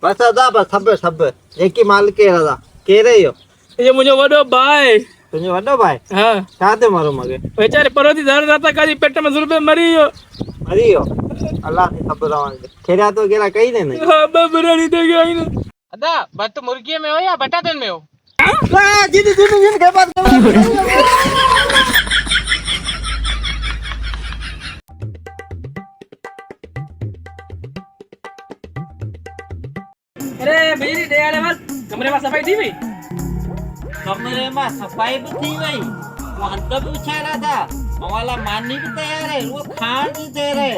बस था बस सब एक ही माल के रहा के रही हो ये मुझे वडो भाई तुझे वड्डो भाई हाँ छा ते मारो मगे बेचारे परोती धर रहता काजी पेट में जुल्बे मरी हो मरी हो अल्लाह से सब रवा खेरा तो गेला कहीं ने नहीं हाँ बबरा नहीं दे गया इन अदा बट मुर्गी में हो या बटाटन में हो? जीती जीती जीती के बात अरे बिजली दे आले बस कमरे में सफाई थी भाई कमरे में सफाई भी थी भाई वो अंदर भी उछाला था हमारा माननी भी तैयार है वो खान भी दे रहे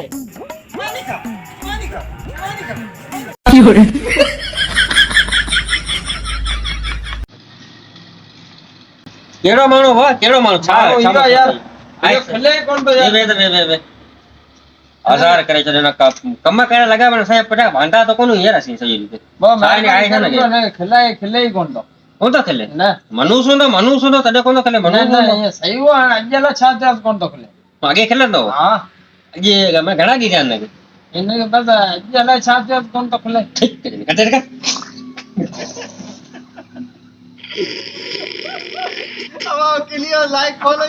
केड़ो मानो हो केड़ो मानो छा हीरा यार ये खले कौन तो यार वे हजार करे चले ना कम करे लगा मन साहेब पटा भांडा तो कोनु यार असी सही रीते बो साई ने आए छे ने खले कौन तो कौन तो खेले ना मनुष्य तो तने कौन तो खेले मनुष्य ये सही वो अजला छाते कौन तो खले आगे खेले दो हां ये मैं घड़ा की जान लगे इन्हें बस अजला छाते कौन तो खले ठीक कटे का अब क्लियर लाइक फॉलो